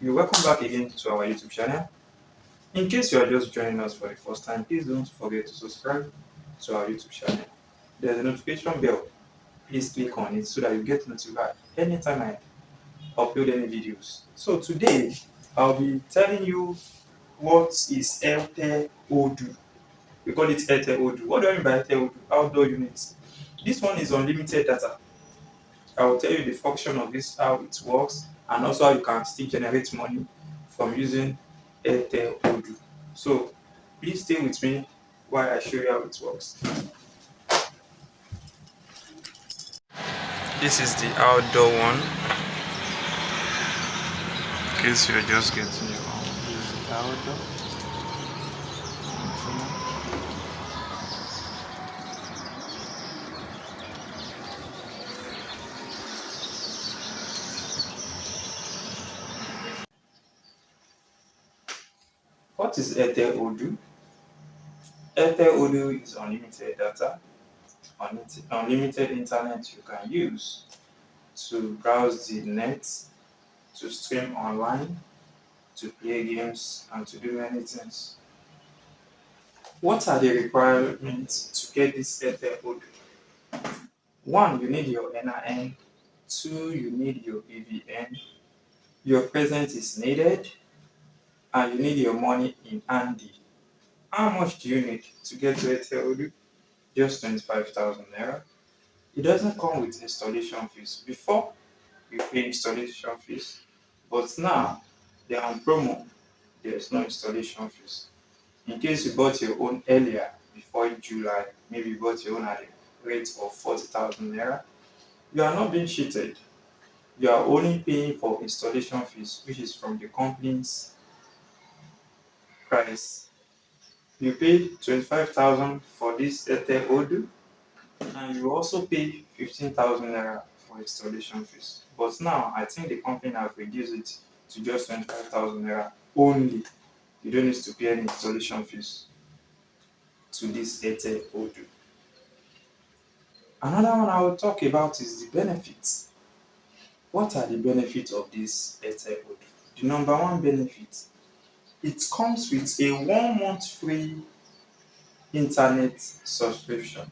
You're welcome back again to our YouTube channel. In case you are just joining us for the first time, please don't forget to subscribe to our YouTube channel. There's a notification bell. Please click on it so that you get notified anytime I upload any videos. So today, I'll be telling you what is Airtel ODU. We call it Airtel ODU. What do I mean by Airtel ODU? Outdoor units. This one is unlimited data. I will tell you the function of this, how it works, and also how you can still generate money from using Airtel ODU. So please stay with me while I show you how it works. This is the outdoor one. In case you're just getting your own. This is the outdoor. What is Airtel ODU? Airtel ODU is unlimited data, unlimited internet you can use to browse the net, to stream online, to play games, and to do many things. What are the requirements to get this Airtel ODU? One, you need your NIN. Two, you need your BVN. Your presence is needed, and you need your money in handy. How much do you need to get to Airtel ODU? Just 25,000 naira. It doesn't come with installation fees. Before, you pay installation fees, but now they are on promo. There's no installation fees. In case you bought your own earlier, before July, maybe you bought your own at a rate of 40,000 naira, you are not being cheated. You are only paying for installation fees, which is from the company's price. You pay 25,000 for this Airtel ODU, and you also pay 15,000 naira for installation fees. But now, I think the company have reduced it to just 25,000 naira only. You don't need to pay any installation fees to this Airtel ODU. Another one I will talk about is the benefits. What are the benefits of this Airtel ODU? The number one benefit, it comes with a 1 month free internet subscription.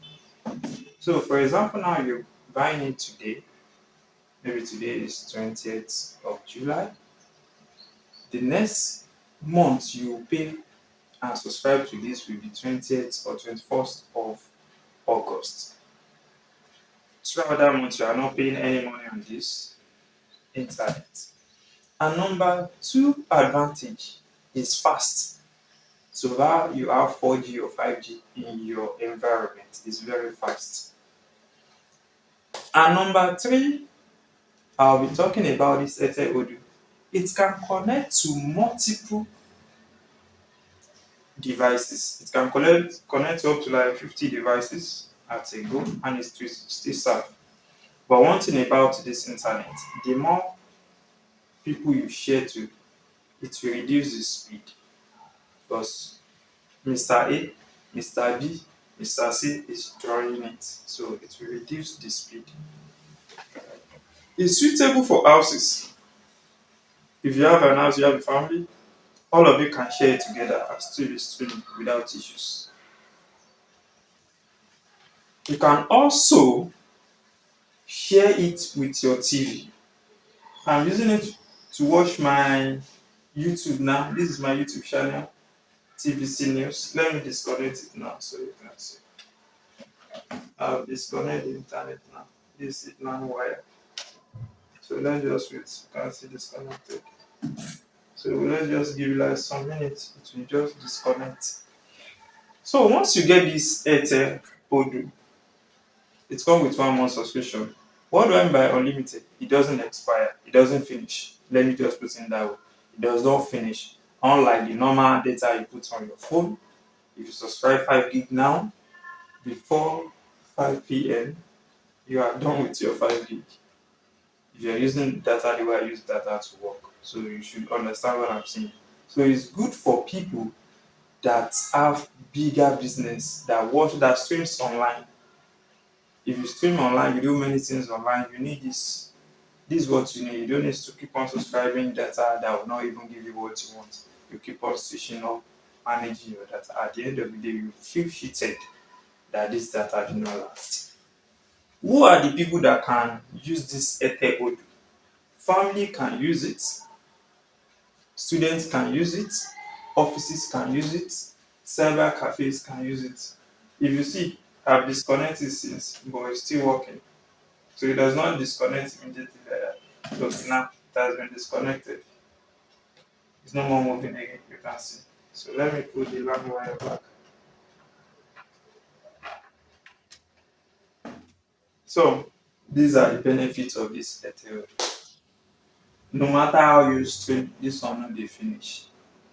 So for example, now you're buying it today, maybe today is 20th of July. The next month you pay and subscribe to this will be 20th or 21st of August. Throughout that month, you are not paying any money on this internet. And number two advantage is fast. So that you have 4G or 5G in your environment is very fast. And number three, I'll be talking about this Airtel ODU. It can connect to multiple devices. It can connect to up to like 50 devices at a go, and it's still serve. But one thing about this internet, the more people you share to, it will reduce the speed. Because Mr. A, Mr. B, Mr. C is drawing it, so it will reduce the speed. It's suitable for houses. If you have an house, you have a family, all of you can share it together and still be streaming without issues. You can also share it with your TV. I'm using it to watch my YouTube now. This is my YouTube channel, TVC News. Let me disconnect it now so you can see. I'll disconnect the internet now. This is non wire. So let's just wait. You can see disconnected. So let's just give it like some minutes. It will just disconnect. So once you get this Airtel ODU, it comes with 1 month subscription. What do I mean by unlimited? It doesn't expire. It doesn't finish. Let me just put in that way. It does not finish. Unlike the normal data you put on your phone, if you subscribe 5 gig now, before 5 p.m., you are done with your 5 gig. If you're using data the way I use data to work, so you should understand what I'm saying. So it's good for people that have bigger business that streams online. If you stream online, you do many things online, you need this This is what you need. You don't need to keep on subscribing data that will not even give you what you want. You keep on switching up, managing your data. At the end of the day, you feel cheated that this data do not last. Who are the people that can use this Airtel ODU? Family can use it, students can use it, offices can use it, cyber cafes can use it. If you see, I've disconnected since, but it's still working. So it does not disconnect immediately like that. Look, now it has been disconnected. It's no more moving again, you can see. So let me put the line wire back. So these are the benefits of this Airtel. No matter how you stream, this one no dey finish.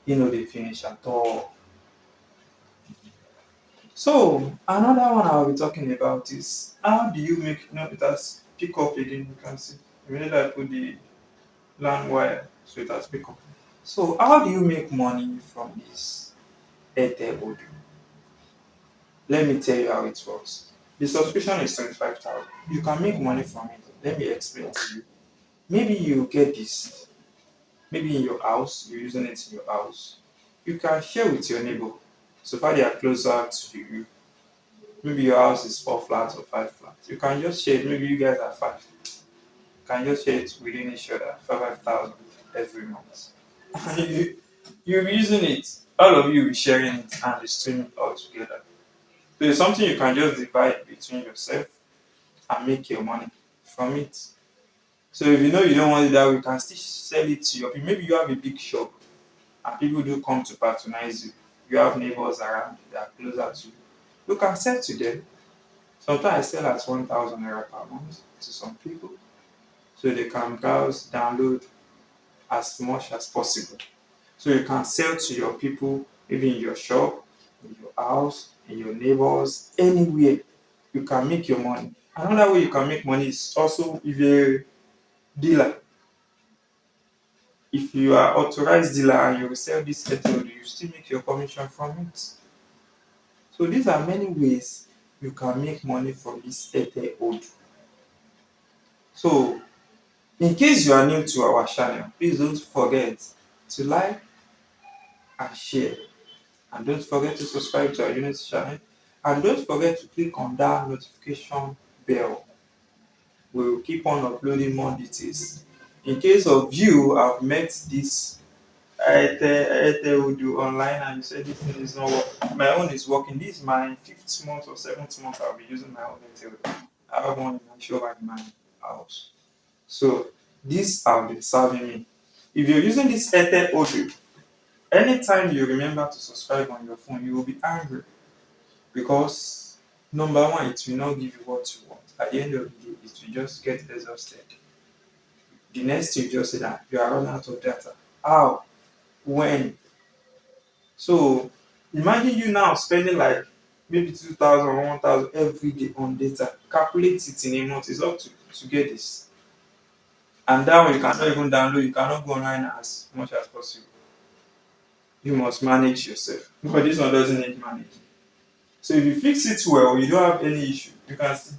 E no dey finish at all. So another one I'll be talking about is how do you make, it has pick up again, you can see. Immediately I put the LAN wire, so it has pick up. So how do you make money from this Airtel ODU? Let me tell you how it works. The subscription is 25,000. You can make money from it. Let me explain to you. Maybe you get this. Maybe in your house, you're using it in your house. You can share with your neighbor. So far they are closer to you. Maybe your house is 4 flats or 5 flats. You can just share it. Maybe you guys are five. You can just share it within each other, 5,000 every month. And you're using it. All of you will be sharing it and be streaming it all together. So it's something you can just divide between yourself and make your money from it. So if you know you don't want it that way, you can still sell it to your people. Maybe you have a big shop and people do come to patronize you. You have neighbors around you that are closer to you. You can sell to them. Sometimes I sell at 1,000 naira per month to some people. So they can browse, download as much as possible. So you can sell to your people, maybe in your shop, in your house, in your neighbors, anywhere. You can make your money. Another way you can make money is also if you're a dealer. If you are authorized dealer and you sell this method, you still make your commission from it. So these are many ways you can make money from this Airtel ODU. So in case you are new to our channel, please don't forget to like and share. And don't forget to subscribe to our Unity channel. And don't forget to click on that notification bell. We will keep on uploading more details. In case of you have met this Airtel ODU online and you said this thing is not working, my own is working. This is my 5th month or 7th month I'll be using my own Airtel ODU. I have one in my shop at my house. So these have been serving me. If you're using this Airtel ODU, anytime you remember to subscribe on your phone, you will be angry because number one, it will not give you what you want. At the end of the day, it will just get exhausted. The next thing you just say that you are running out of data. How? When? So imagine you now spending like maybe 2,000 or 1,000 every day on data. Calculate it in a month. It's up to get this. And that one you cannot even download. You cannot go online as much as possible. You must manage yourself. But this one doesn't need managing. So if you fix it well, you don't have any issue. You can see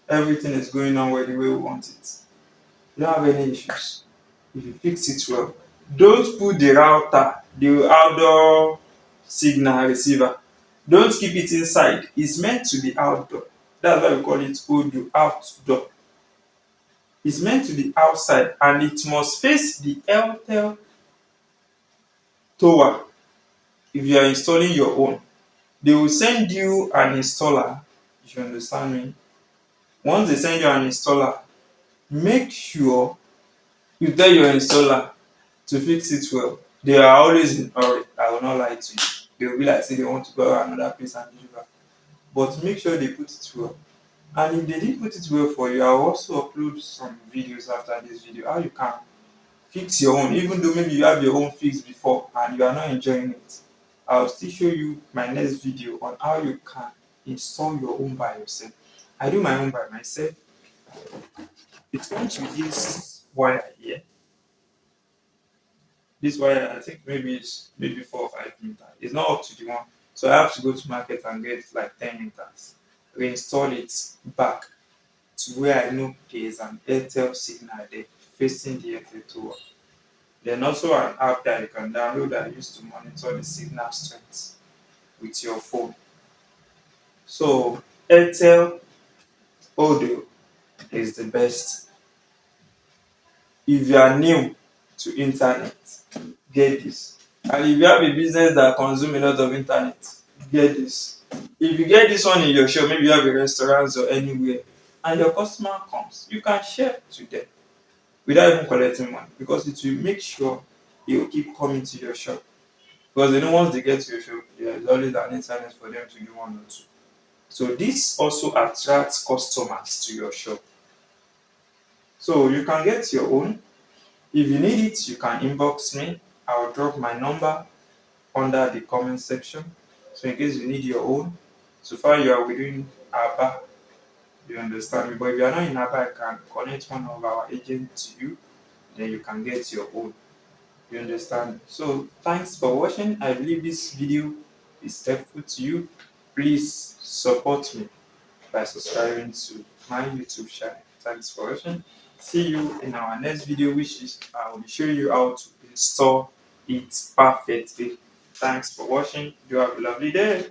everything is going on where the way we want it. You don't have any issues. If you fix it well, don't put the router, the outdoor signal receiver. Don't keep it inside. It's meant to be outdoor. That's why we call it ODU, outdoor. It's meant to be outside and it must face the Airtel tower. If you are installing your own, they will send you an installer. If you understand me, once they send you an installer, make sure you tell your installer to fix it well. They are always in hurry. I will not lie to you. They will be like say they want to go another place and deliver. But make sure they put it well. And if they didn't put it well for you, I will also upload some videos after this video how you can fix your own, even though maybe you have your own fixed before and you are not enjoying it. I'll still show you my next video on how you can install your own by yourself. I do my own by myself. It comes with this wire here. This wire, I think maybe it's maybe 4 or 5 meters. It's not up to the one. So I have to go to market and get like 10 meters. Reinstall it back to where I know there is an Airtel signal there facing the Airtel tower. Then also an app that you can download that used to monitor the signal strength with your phone. So Airtel ODU is the best. If you are new to internet, get this. And if you have a business that consumes a lot of internet, get this. If you get this one in your shop, maybe you have a restaurant or anywhere, and your customer comes, you can share to them without even collecting money, because it will make sure they will keep coming to your shop. Because they know once they get to your shop, there is always an internet for them to do one or two. So this also attracts customers to your shop. So you can get your own. If you need it, you can inbox me. I'll drop my number under the comment section. So in case you need your own, so far you are within Aba, you understand me. But if you are not in Aba, I can connect one of our agents to you, then you can get your own. You understand? So thanks for watching. I believe this video is helpful to you. Please support me by subscribing to my YouTube channel. Thanks for watching. See you in our next video, which is I will be showing you how to install it perfectly. Thanks for watching. You have a lovely day.